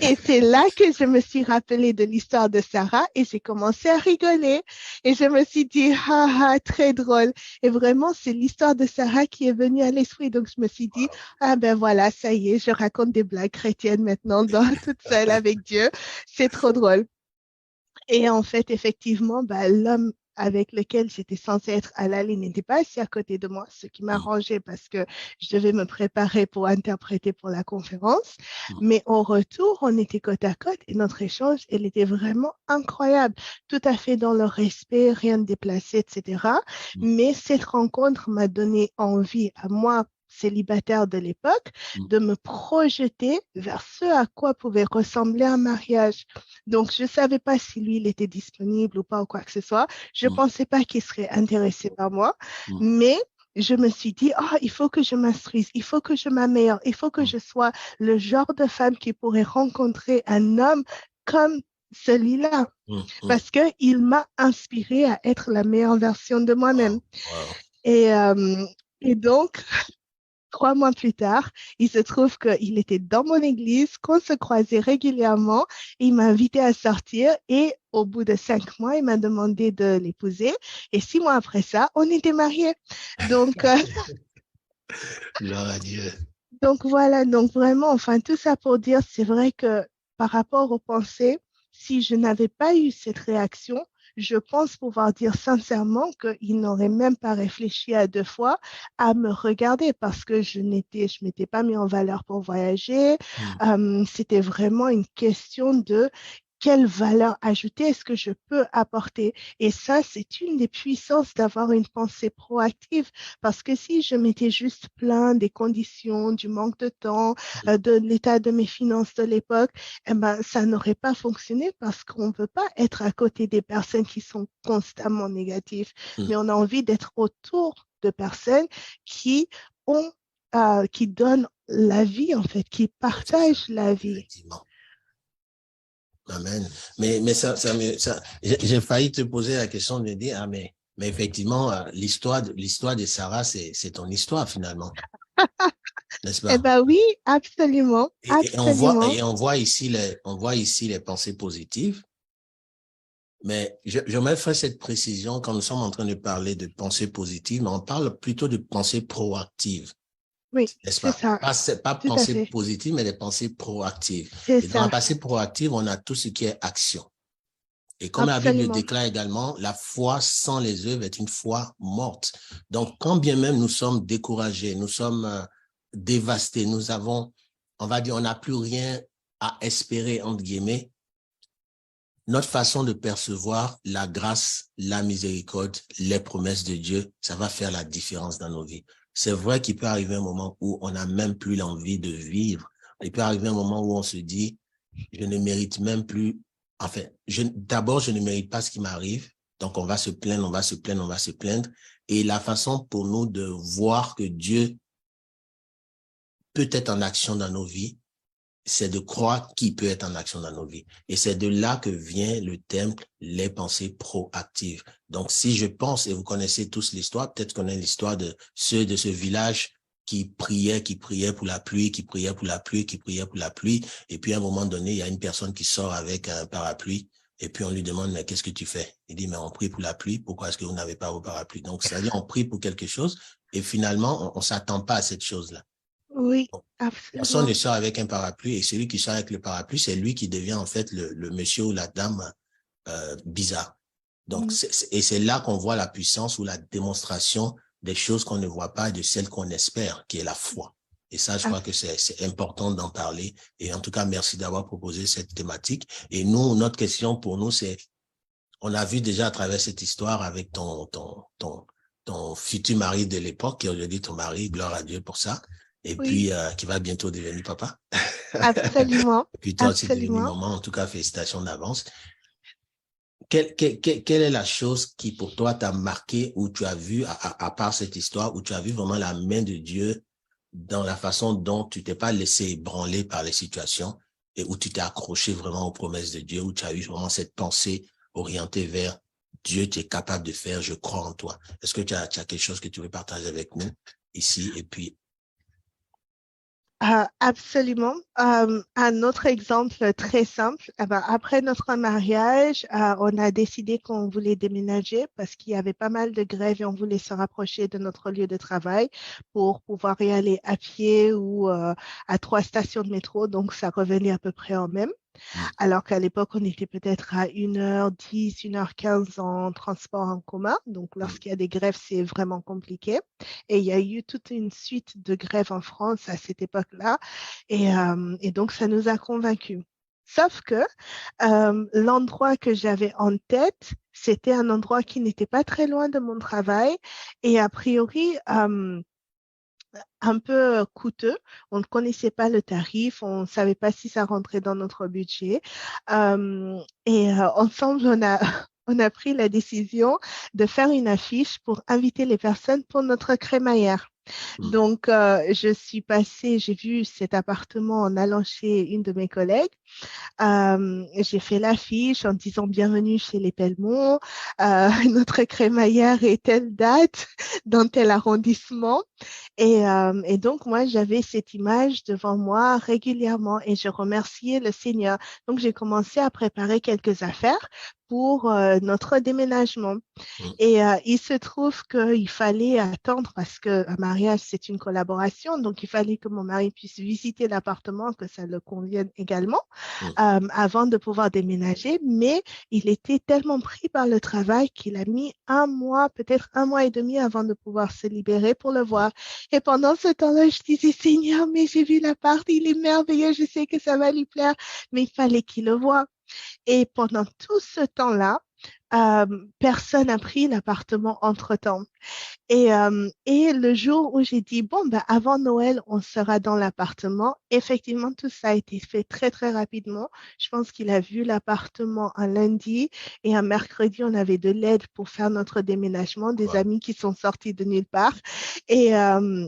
Et c'est là que je me suis rappelée de l'histoire de Sarah et j'ai commencé à rigoler. Et je me suis dit, ah, ah, très drôle. Et vraiment, c'est l'histoire de Sarah qui est venue à l'esprit. Donc, je me suis dit, ah ben voilà, ça y est, je raconte des blagues chrétiennes maintenant, toute seule avec Dieu. C'est trop drôle. Et en fait, effectivement, bah, l'homme avec lequel j'étais censée être à la ligne n'était pas assis à côté de moi, ce qui m'arrangeait parce que je devais me préparer pour interpréter pour la conférence. Mais au retour, on était côte à côte et notre échange, elle était vraiment incroyable, tout à fait dans le respect, rien de déplacé, etc. Mais cette rencontre m'a donné envie à moi, célibataire de l'époque, de me projeter vers ce à quoi pouvait ressembler un mariage. Donc, je ne savais pas si lui, il était disponible ou pas ou quoi que ce soit. Je ne pensais pas qu'il serait intéressé par moi, mais je me suis dit, oh, il faut que je m'instruise, il faut que je m'améliore, il faut que je sois le genre de femme qui pourrait rencontrer un homme comme celui-là, parce qu'il m'a inspirée à être la meilleure version de moi-même. Et, et donc, 3 mois plus tard, il se trouve qu'il était dans mon église, qu'on se croisait régulièrement. Il m'a invité à sortir et au bout de 5 mois, il m'a demandé de l'épouser. Et 6 mois après ça, on était mariés. Donc,
Gloire à Dieu.
donc voilà, donc vraiment, enfin, tout ça pour dire, c'est vrai que par rapport aux pensées, si je n'avais pas eu cette réaction, je pense pouvoir dire sincèrement qu'il n'aurait même pas réfléchi à 2 fois à me regarder parce que je m'étais pas mis en valeur pour voyager. C'était vraiment une question de quelle valeur ajoutée est-ce que je peux apporter? Et ça, c'est une des puissances d'avoir une pensée proactive parce que si je m'étais juste plaint des conditions, du manque de temps, de l'état de mes finances de l'époque, eh ben, ça n'aurait pas fonctionné parce qu'on ne peut pas être à côté des personnes qui sont constamment négatives, mais on a envie d'être autour de personnes qui ont, qui donnent la vie, en fait, qui partagent la vie.
Effectivement. Amen. Mais j'ai failli te poser la question de dire, ah, mais effectivement, l'histoire de Sarah, c'est ton histoire finalement, n'est-ce
Eh
pas?
ben oui, absolument,
Et
absolument.
on voit ici les pensées positives, mais j'aimerais faire cette précision quand nous sommes en train de parler de pensées positives, mais on parle plutôt de pensées proactives.
Oui,
N'est-ce
c'est
pas?
ça,
Pas
tout à
pensée
fait.
positive, mais des pensées proactives.
C'est
Et dans la
ça,
pensée proactive, on a tout ce qui est action. Et comme la Bible le
absolument.
déclare également, la foi sans les œuvres est une foi morte. Donc, quand bien même nous sommes découragés, nous sommes dévastés, on va dire, on n'a plus rien à espérer, entre guillemets, notre façon de percevoir la grâce, la miséricorde, les promesses de Dieu, ça va faire la différence dans nos vies. C'est vrai qu'il peut arriver un moment où on n'a même plus l'envie de vivre. Il peut arriver un moment où on se dit, je ne mérite même plus, enfin, d'abord, je ne mérite pas ce qui m'arrive. Donc, on va se plaindre, on va se plaindre, on va se plaindre. Et la façon pour nous de voir que Dieu peut être en action dans nos vies, c'est de croire qu'il peut être en action dans nos vies. Et c'est de là que vient le thème, les pensées proactives. Donc, si je pense, et vous connaissez tous l'histoire, peut-être qu'on a l'histoire de ceux de ce village qui priaient pour la pluie, qui priaient pour la pluie, qui priaient pour la pluie. Et puis, à un moment donné, il y a une personne qui sort avec un parapluie. Et puis, on lui demande, mais qu'est-ce que tu fais? Il dit, mais on prie pour la pluie. Pourquoi est-ce que vous n'avez pas vos parapluies? Donc, c'est-à-dire, on prie pour quelque chose. Et finalement, on s'attend pas à cette chose-là.
Oui,
Personne ne
absolument.
sort avec un parapluie et celui qui sort avec le parapluie, c'est lui qui devient en fait le monsieur ou la dame bizarre. Donc,
Mm.
et c'est là qu'on voit la puissance ou la démonstration des choses qu'on ne voit pas et de celles qu'on espère, qui est la foi. Et ça, je crois que c'est important d'en parler. Et en tout cas, merci d'avoir proposé cette thématique. Et nous, notre question pour nous, c'est, on a vu déjà à travers cette histoire avec ton futur mari de l'époque, qui est aujourd'hui ton mari, gloire à Dieu pour ça, et
Oui,
puis qui va bientôt devenir papa.
absolument,
Et puis toi aussi devenu
absolument.
maman, en tout cas, félicitations d'avance. Quelle est la chose qui pour toi t'a marqué ou tu as vu, à part cette histoire, où tu as vu vraiment la main de Dieu dans la façon dont tu t'es pas laissé ébranler par les situations et où tu t'es accroché vraiment aux promesses de Dieu, où tu as eu vraiment cette pensée orientée vers Dieu, tu es capable de faire, je crois en toi. Est-ce que tu as quelque chose que tu veux partager avec nous ici? Et puis,
Absolument. Un autre exemple très simple, eh ben, après notre mariage, on a décidé qu'on voulait déménager parce qu'il y avait pas mal de grèves et on voulait se rapprocher de notre lieu de travail pour pouvoir y aller à pied ou à 3 stations de métro. Donc, ça revenait à peu près en même.
mm,
Alors qu'à l'époque, on était peut-être à 1h10, 1h15 en transport en commun. Donc,
mm,
lorsqu'il y a des grèves, c'est vraiment compliqué. Et il y a eu toute une suite de grèves en France à cette époque-là. Et donc, ça nous a convaincus. Sauf que l'endroit que j'avais en tête, c'était un endroit qui n'était pas très loin de mon travail. Et a priori, un peu coûteux. On ne connaissait pas le tarif, on ne savait pas si ça rentrait dans notre budget. Ensemble, on a pris la décision de faire une affiche pour inviter les personnes pour notre crémaillère.
mm.
Donc, je suis passée, j'ai vu cet appartement en allant chez une de mes collègues. J'ai fait l'affiche en disant bienvenue chez les Pellemont. Notre crémaillère est telle date dans tel arrondissement. Et donc, moi, j'avais cette image devant moi régulièrement et je remerciais le Seigneur. Donc, j'ai commencé à préparer quelques affaires pour notre déménagement.
Mm.
Et il se trouve qu'il fallait attendre parce qu'un mariage, c'est une collaboration. Donc, il fallait que mon mari puisse visiter l'appartement, que ça le convienne également,
Mm.
avant de pouvoir déménager. Mais il était tellement pris par le travail qu'il a mis un mois, peut-être un mois et demi avant de pouvoir se libérer pour le voir. Et pendant ce temps-là, je disais, Seigneur, mais j'ai vu l'appart, il est merveilleux, je sais que ça va lui plaire, mais il fallait qu'il le voie. Et pendant tout ce temps-là, euh, personne n'a pris l'appartement entre-temps. Et le jour où j'ai dit, bon, ben, avant Noël, on sera dans l'appartement, effectivement, tout ça a été fait très, très rapidement. Je pense qu'il a vu l'appartement un lundi et un mercredi, on avait de l'aide pour faire notre déménagement, des
Wow.
amis qui sont sortis de nulle part. Et, euh,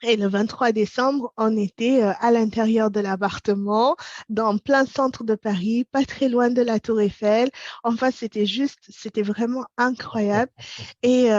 et le 23 décembre, on était à l'intérieur de l'appartement, dans plein centre de Paris, pas très loin de la Tour Eiffel. Enfin, c'était vraiment incroyable. Et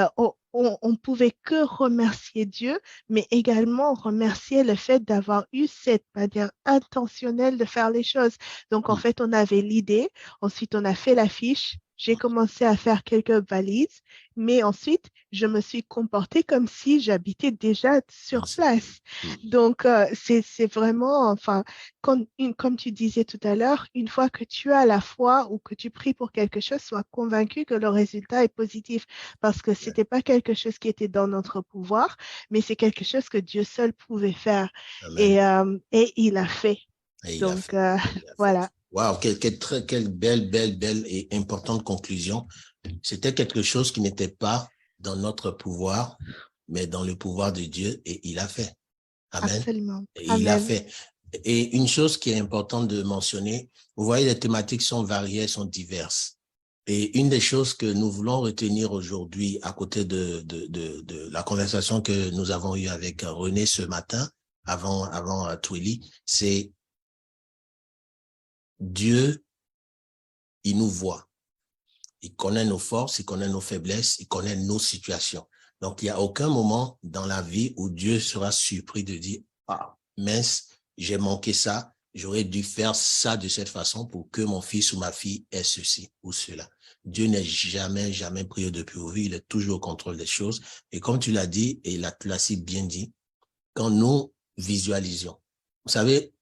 on pouvait que remercier Dieu, mais également remercier le fait d'avoir eu cette manière intentionnelle de faire les choses. Donc, en
Mm.
fait, on avait l'idée, ensuite on a fait l'affiche. J'ai commencé à faire quelques valises, mais ensuite, je me suis comportée comme si j'habitais déjà sur
Merci.
place.
Mm.
Donc, c'est vraiment, enfin, comme tu disais tout à l'heure, une fois que tu as la foi ou que tu pries pour quelque chose, sois convaincu que le résultat est positif parce que
Ouais.
c'était pas quelque chose qui était dans notre pouvoir, mais c'est quelque chose que Dieu seul pouvait faire.
Amen.
Et il a fait.
Et il a
Donc,
fait. Il a fait.
voilà.
Waouh, quelle belle et importante conclusion. C'était quelque chose qui n'était pas dans notre pouvoir, mais dans le pouvoir de Dieu, et il a fait. Amen.
Absolument.
Et il a
Amen.
fait. Et une chose qui est importante de mentionner, vous voyez, les thématiques sont variées, sont diverses. Et une des choses que nous voulons retenir aujourd'hui, à côté de la conversation que nous avons eue avec René ce matin, avant Twilly, c'est Dieu, il nous voit. Il connaît nos forces, il connaît nos faiblesses, il connaît nos situations. Donc, il n'y a aucun moment dans la vie où Dieu sera surpris de dire, ah, mince, j'ai manqué ça, j'aurais dû faire ça de cette façon pour que mon fils ou ma fille ait ceci ou cela. Dieu n'est jamais pris au dépourvu, il est toujours au contrôle des choses. Et comme tu l'as dit, et tu l'as si bien dit, quand nous visualisions, vous savez,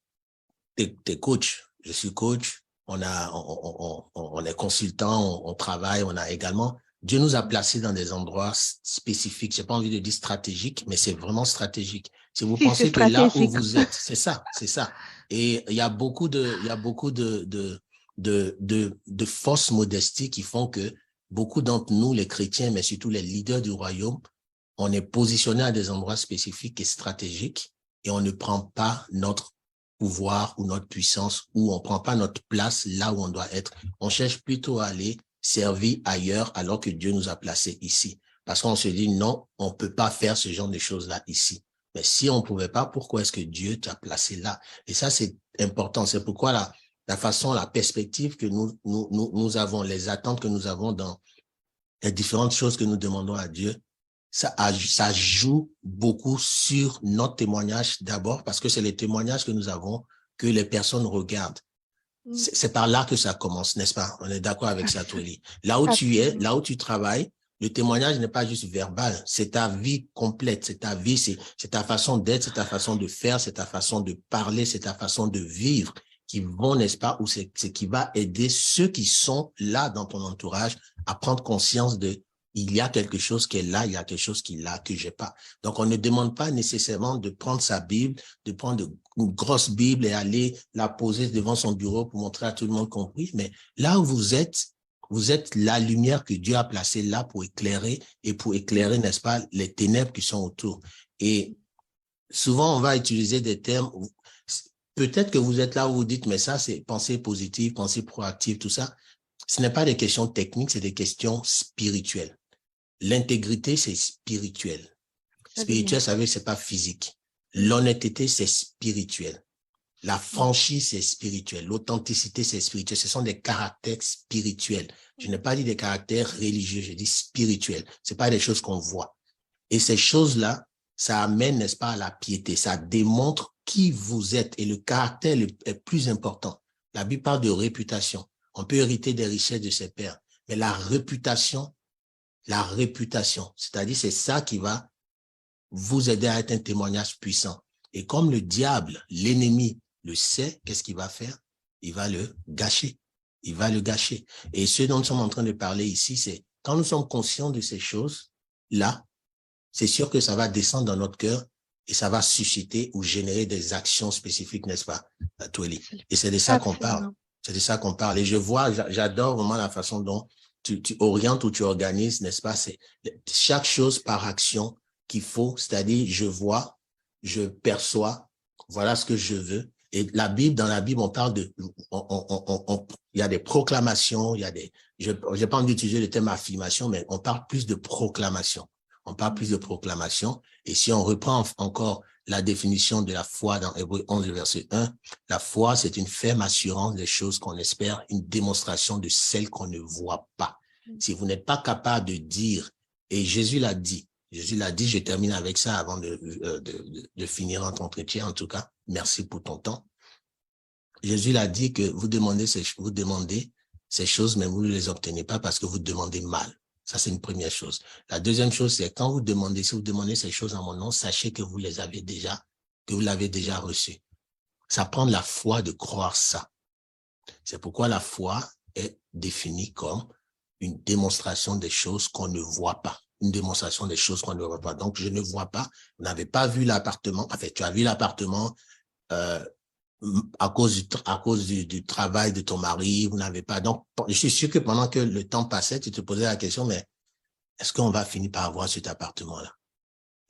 t'es coach, je suis coach, on est consultant, on travaille, on a également, Dieu nous a placés dans des endroits spécifiques, j'ai pas envie de dire stratégiques, mais c'est vraiment stratégique. Si vous
Si, c'est
pensez que là où
stratégique.
vous êtes, c'est ça. Et il y a beaucoup de fausses modesties qui font que beaucoup d'entre nous, les chrétiens, mais surtout les leaders du royaume, on est positionné à des endroits spécifiques et stratégiques et on ne prend pas notre pouvoir ou notre puissance, ou on prend pas notre place là où on doit être. On cherche plutôt à aller servir ailleurs alors que Dieu nous a placés ici. Parce qu'on se dit non, on peut pas faire ce genre de choses-là ici. Mais si on pouvait pas, pourquoi est-ce que Dieu t'a placé là? Et ça, c'est important. C'est pourquoi la façon, la perspective que nous avons, les attentes que nous avons dans les différentes choses que nous demandons à Dieu, ça joue beaucoup sur notre témoignage d'abord, parce que c'est les témoignages que nous avons que les personnes regardent. C'est par là que ça commence, n'est-ce pas? On est d'accord avec ça, Twilly. Là où tu es, là où tu travailles, le témoignage n'est pas juste verbal, c'est ta vie complète, c'est ta vie, c'est ta façon d'être, c'est ta façon de faire, c'est ta façon de parler, c'est ta façon de vivre qui vont, n'est-ce pas, ou c'est qui va aider ceux qui sont là dans ton entourage à prendre conscience de il y a quelque chose qui est là, il y a quelque chose qui est là que j'ai pas. Donc, on ne demande pas nécessairement de prendre sa Bible, de prendre une grosse Bible et aller la poser devant son bureau pour montrer à tout le monde compris. Mais là où vous êtes la lumière que Dieu a placée là pour éclairer et pour éclairer, n'est-ce pas, les ténèbres qui sont autour. Et souvent, on va utiliser des termes. Peut-être que vous êtes là où vous dites, mais ça, c'est pensée positive, pensée proactive, tout ça. Ce n'est pas des questions techniques, c'est des questions spirituelles. L'intégrité, c'est spirituel. Spirituel, ça veut dire que c'est pas physique. L'honnêteté, c'est spirituel. La franchise, c'est spirituel. L'authenticité, c'est spirituel. Ce sont des caractères spirituels. Je n'ai pas dit des caractères religieux, je dis spirituels. C'est pas des choses qu'on voit. Et ces choses-là, ça amène, n'est-ce pas, à la piété. Ça démontre qui vous êtes et le caractère est plus important. La Bible parle de réputation. On peut hériter des richesses de ses pères, mais la réputation, c'est-à-dire c'est ça qui va vous aider à être un témoignage puissant. Et comme le diable, l'ennemi, le sait, qu'est-ce qu'il va faire? Il va le gâcher. Il va le gâcher. Et ce dont nous sommes en train de parler ici, c'est quand nous sommes conscients de ces choses-là, c'est sûr que ça va descendre dans notre cœur et ça va susciter ou générer des actions spécifiques, n'est-ce pas, Twilly? Et c'est de ça qu'on parle. C'est de ça qu'on parle. Et je vois, j'adore vraiment la façon dont tu orientes ou tu organises, n'est-ce pas? C'est chaque chose par action qu'il faut, c'est-à-dire je vois, je perçois, voilà ce que je veux. Et dans la Bible, on parle de, il y a des proclamations, il y a des, j'ai pas envie d'utiliser le terme affirmation, mais on parle plus de proclamation. On parle plus de proclamation. Et si on reprend encore la définition de la foi dans Hébreux 11, verset 1, la foi, c'est une ferme assurance des choses qu'on espère, une démonstration de celles qu'on ne voit pas. Si vous n'êtes pas capable de dire, et Jésus l'a dit, je termine avec ça avant de finir notre entretien, en tout cas. Merci pour ton temps. Jésus l'a dit que vous demandez ces choses, mais vous ne les obtenez pas parce que vous demandez mal. Ça, c'est une première chose. La deuxième chose, c'est quand si vous demandez ces choses en mon nom, sachez que vous l'avez déjà reçu. Ça prend de la foi de croire ça. C'est pourquoi la foi est définie comme une démonstration des choses qu'on ne voit pas. Une démonstration des choses qu'on ne voit pas. Donc, je ne vois pas. Vous n'avez pas vu l'appartement. En fait, tu as vu l'appartement, à cause du travail de ton mari, vous n'avez pas. Donc, je suis sûr que pendant que le temps passait, tu te posais la question, mais est-ce qu'on va finir par avoir cet appartement-là?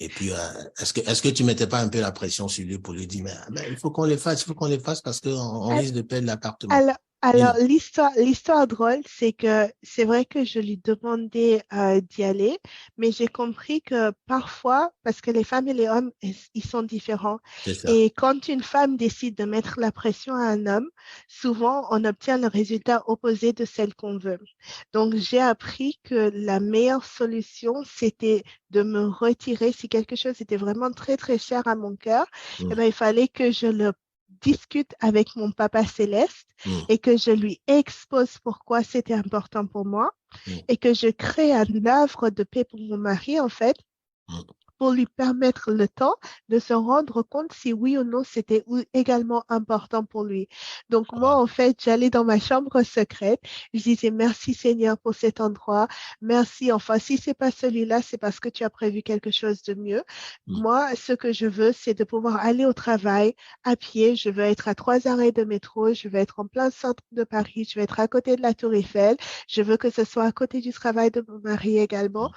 Et puis, est-ce que tu mettais pas un peu la pression sur lui pour lui dire, mais il faut qu'on les fasse, il faut qu'on les fasse parce qu'on risque de perdre l'appartement.
Alors,
Dis-nous.
l'histoire drôle, c'est que c'est vrai que je lui demandais d'y aller, mais j'ai compris que parfois, parce que les femmes et les hommes, ils sont différents,
C'est ça.
et quand une femme décide de mettre la pression à un homme, souvent on obtient le résultat opposé de celle qu'on veut. Donc, j'ai appris que la meilleure solution, c'était de me retirer. Si quelque chose était vraiment très, très cher à mon cœur, eh
Mm,
ben, il fallait que je le discute avec mon papa céleste
mm,
et que je lui expose pourquoi c'était important pour moi
mm,
et que je crée un havre de paix pour mon mari, en fait,
mm.
pour lui permettre le temps de se rendre compte si oui ou non c'était également important pour lui. Donc moi,
Wow.
en fait, j'allais dans ma chambre secrète, je disais merci Seigneur pour cet endroit, merci, enfin si c'est pas celui-là, c'est parce que tu as prévu quelque chose de mieux.
Mm,
Moi, ce que je veux, c'est de pouvoir aller au travail à pied, je veux être à 3 arrêts de métro, je veux être en plein centre de Paris, je veux être à côté de la Tour Eiffel, je veux que ce soit à côté du travail de mon mari également.
mm,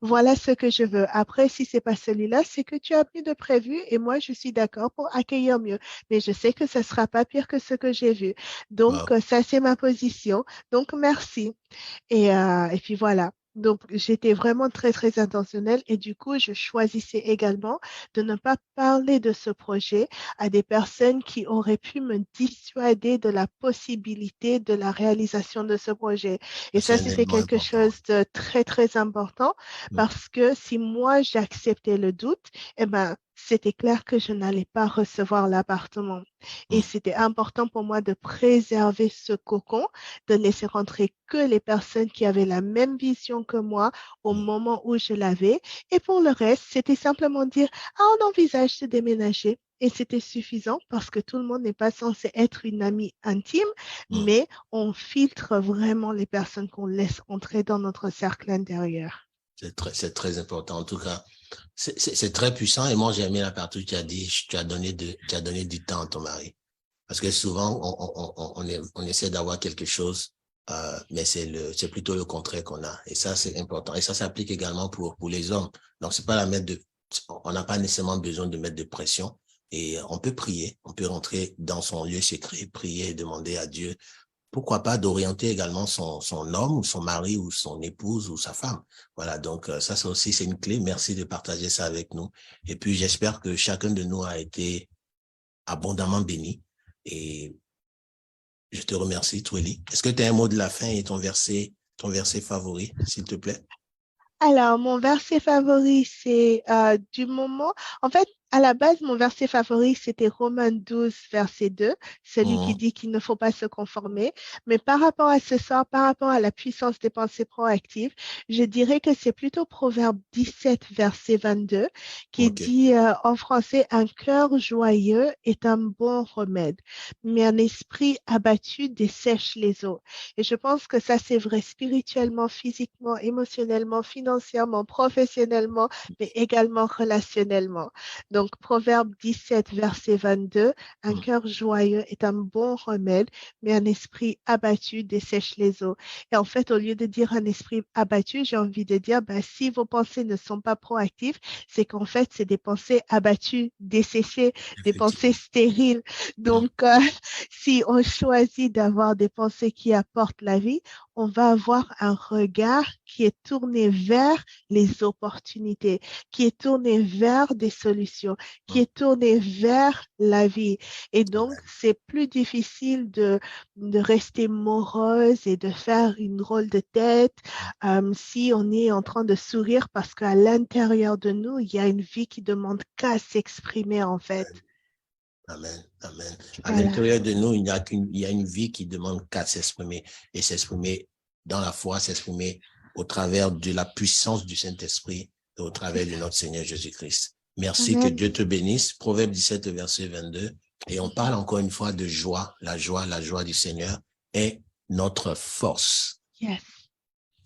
Voilà ce que je veux. Après, si c'est pas celui-là, c'est que tu as mieux de prévu et moi, je suis d'accord pour accueillir mieux. Mais je sais que ça sera pas pire que ce que j'ai vu. Donc,
wow.
ça, c'est ma position. Donc, merci. Et puis voilà. Donc, j'étais vraiment très, très intentionnelle et du coup, je choisissais également de ne pas parler de ce projet à des personnes qui auraient pu me dissuader de la possibilité de la réalisation de ce projet. Et
C'est
ça,
un
c'était
élément
quelque
important.
chose de très, très important
Mm,
parce que si moi, j'acceptais le doute, eh ben, c'était clair que je n'allais pas recevoir l'appartement. Et
mm,
c'était important pour moi de préserver ce cocon, de laisser rentrer que les personnes qui avaient la même vision que moi au
mm,
moment où je l'avais. Et pour le reste, c'était simplement dire, ah, on envisage de déménager. Et c'était suffisant parce que tout le monde n'est pas censé être une amie intime,
mm.
mais on filtre vraiment les personnes qu'on laisse entrer dans notre cercle intérieur.
C'est très important. En tout cas, c'est très puissant. Et moi, j'ai aimé la partie où tu as dit, tu as donné du temps à ton mari. Parce que souvent, on essaie d'avoir quelque chose, mais c'est plutôt le contraire qu'on a. Et ça, c'est important. Et ça s'applique également pour les hommes. Donc, c'est pas la mettre on n'a pas nécessairement besoin de mettre de pression. Et on peut prier, on peut rentrer dans son lieu secret, prier et demander à Dieu, pourquoi pas d'orienter également son homme ou son mari ou son épouse ou sa femme. Voilà, donc ça, c'est aussi, c'est une clé. Merci de partager ça avec nous. Et puis, j'espère que chacun de nous a été abondamment béni. Et je te remercie, Tweli. Est-ce que tu as un mot de la fin et ton verset favori, s'il te plaît?
Alors, mon verset favori, c'est du moment. En fait, à la base, mon verset favori, c'était Romains 12, verset 2, celui qui
Mhm.
dit qu'il ne faut pas se conformer. Mais par rapport à ce soir, par rapport à la puissance des pensées proactives, je dirais que c'est plutôt Proverbe 17, verset 22, qui
OK.
dit en français, un cœur joyeux est un bon remède, mais un esprit abattu dessèche les eaux. Et je pense que ça, c'est vrai spirituellement, physiquement, émotionnellement, financièrement, professionnellement, mais également relationnellement. Donc, Proverbe 17, verset 22, un
Mhm.
cœur joyeux est un bon remède, mais un esprit abattu dessèche les eaux. Et en fait, au lieu de dire un esprit abattu, j'ai envie de dire, ben, si vos pensées ne sont pas proactives, c'est qu'en fait, c'est des pensées abattues, desséchées, des pensées
Effectivement.
stériles.
Mhm.
Donc, si on choisit d'avoir des pensées qui apportent la vie, on va avoir un regard qui est tourné vers les opportunités, qui est tourné vers des solutions, qui
Mhm.
est tourné vers la vie. Et donc,
Amen.
c'est plus difficile de rester morose et de faire une drôle de tête si on est en train de sourire parce qu'à l'intérieur de nous, il y a une vie qui demande qu'à s'exprimer en fait.
Amen. Amen. À
Voilà.
l'intérieur de nous, il y a une vie qui demande qu'à s'exprimer et s'exprimer dans la foi, s'exprimer au travers de la puissance du Saint-Esprit et au
C'est
travers de
ça.
notre Seigneur Jésus-Christ. Merci, que
Amen.
Dieu te bénisse. Proverbe 17, verset 22. Et on parle encore une fois de joie. La joie du Seigneur est notre force.
Yes.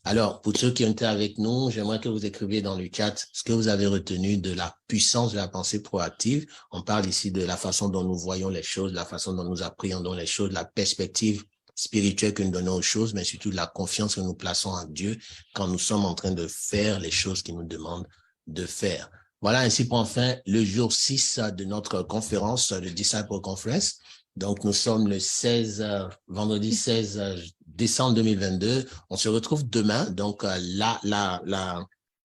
Alors, pour ceux qui ont été avec nous, j'aimerais que vous écriviez dans le chat ce que vous avez retenu de la puissance de la pensée proactive. On parle ici de la façon dont nous voyons les choses, la façon dont nous appréhendons les choses, la perspective spirituelle que nous donnons aux choses, mais surtout la confiance que nous plaçons en Dieu quand nous sommes en train de faire les choses qu'il nous demande de faire. Voilà, ainsi prend fin le jour 6 de notre conférence, le Disciple Conference. Donc, nous sommes le vendredi 16 décembre 2022. On se retrouve demain. Donc,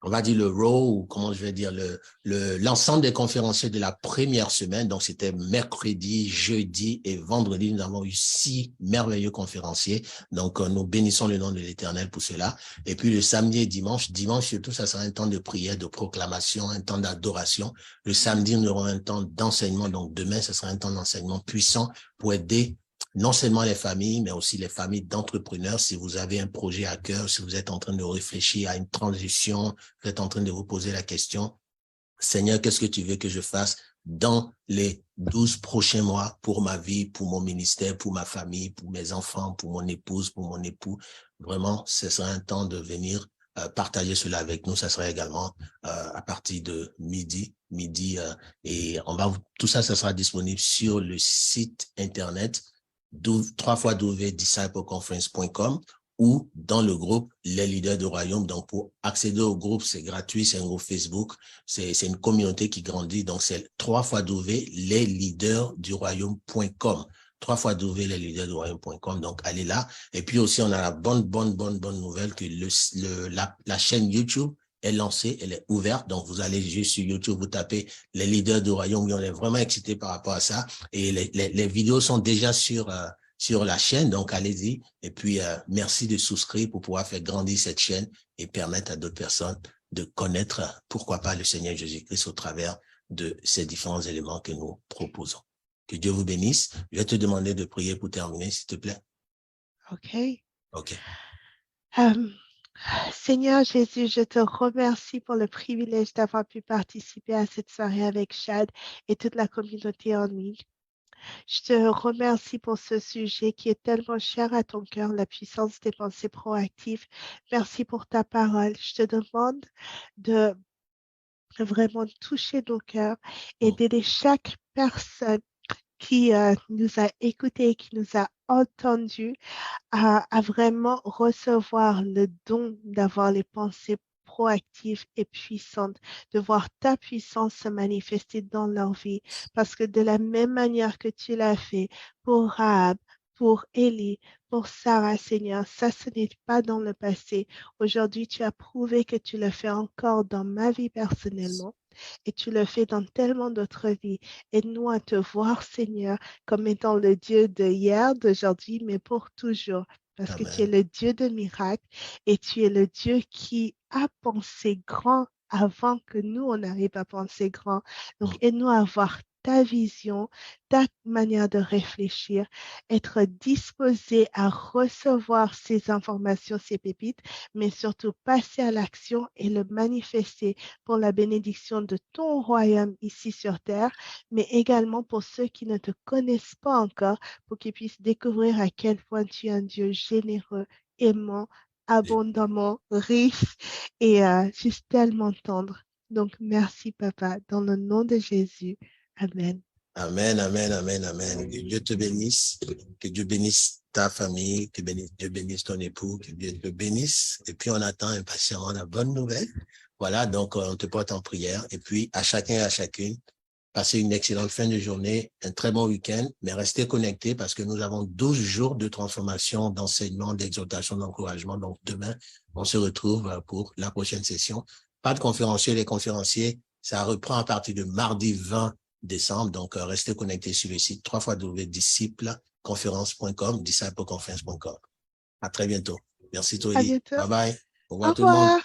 on va dire le row, ou comment je vais dire, l'ensemble des conférenciers de la première semaine. Donc, c'était mercredi, jeudi et vendredi. Nous avons eu 6 merveilleux conférenciers. Donc, nous bénissons le nom de l'Éternel pour cela. Et puis, le samedi et dimanche surtout, ça sera un temps de prière, de proclamation, un temps d'adoration. Le samedi, nous aurons un temps d'enseignement. Donc, demain, ce sera un temps d'enseignement puissant pour aider non seulement les familles, mais aussi les familles d'entrepreneurs. Si vous avez un projet à cœur, si vous êtes en train de réfléchir à une transition, vous êtes en train de vous poser la question, Seigneur, qu'est-ce que tu veux que je fasse dans les 12 prochains mois pour ma vie, pour mon ministère, pour ma famille, pour mes enfants, pour mon épouse, pour mon époux? Vraiment, ce sera un temps de venir partager cela avec nous. Ça sera également à partir de midi, et tout ça, ça sera disponible sur le site internet www.discipleconference.com ou dans le groupe Les Leaders du Royaume. Donc, pour accéder au groupe, c'est gratuit, c'est un groupe Facebook, c'est une communauté qui grandit. Donc, c'est www.lesleadersduroyaume.com. www.lesleadersduroyaume.com. Donc, allez là. Et puis aussi, on a la bonne nouvelle que la chaîne YouTube est lancée, elle est ouverte. Donc, vous allez juste sur YouTube, vous tapez Les Leaders du Royaume. On est vraiment excités par rapport à ça. Et les vidéos sont déjà sur la chaîne. Donc, allez-y. Et puis, merci de souscrire pour pouvoir faire grandir cette chaîne et permettre à d'autres personnes de connaître, pourquoi pas, le Seigneur Jésus-Christ au travers de ces différents éléments que nous proposons. Que Dieu vous bénisse. Je vais te demander de prier pour terminer, s'il te plaît.
OK.
OK.
Seigneur Jésus, je te remercie pour le privilège d'avoir pu participer à cette soirée avec Chad et toute la communauté en ligne. Je te remercie pour ce sujet qui est tellement cher à ton cœur, la puissance des pensées proactives. Merci pour ta parole. Je te demande de vraiment toucher nos cœurs et d'aider chaque personne qui nous a écoutés, qui nous a entendus, à vraiment recevoir le don d'avoir les pensées proactives et puissantes, de voir ta puissance se manifester dans leur vie. Parce que de la même manière que tu l'as fait pour Rahab, pour Élie, pour Sarah, Seigneur, ça, ce n'est pas dans le passé. Aujourd'hui, tu as prouvé que tu le fais encore dans ma vie personnellement. Et tu le fais dans tellement d'autres vies. Aide-nous à te voir, Seigneur, comme étant le Dieu de hier, d'aujourd'hui, mais pour toujours. Parce que tu es
Amen.
le Dieu de miracles et tu es le Dieu qui a pensé grand avant que nous, on arrive à penser grand. Donc, aide-nous à avoir ta vision, ta manière de réfléchir, être disposé à recevoir ces informations, ces pépites, mais surtout passer à l'action et le manifester pour la bénédiction de ton royaume ici sur terre, mais également pour ceux qui ne te connaissent pas encore, pour qu'ils puissent découvrir à quel point tu es un Dieu généreux, aimant, abondamment riche et juste tellement tendre. Donc, merci, Papa, dans le nom de Jésus. Amen.
Amen, amen, amen, amen. Que Dieu te bénisse, que Dieu bénisse ta famille, que Dieu bénisse ton époux, que Dieu te bénisse. Et puis, on attend impatiemment la bonne nouvelle. Voilà, donc on te porte en prière. Et puis, à chacun et à chacune, passez une excellente fin de journée, un très bon week-end, mais restez connectés parce que nous avons 12 jours de transformation, d'enseignement, d'exhortation, d'encouragement. Donc, demain, on se retrouve pour la prochaine session. Pas de conférenciers, les conférenciers, ça reprend à partir de mardi 20 décembre. Donc, restez connectés sur le site www.discipleconference.com, discipleconference.com. À très bientôt. Merci,
À
Toeli.
bientôt.
Bye bye. Au
Au
revoir tout le monde.
revoir.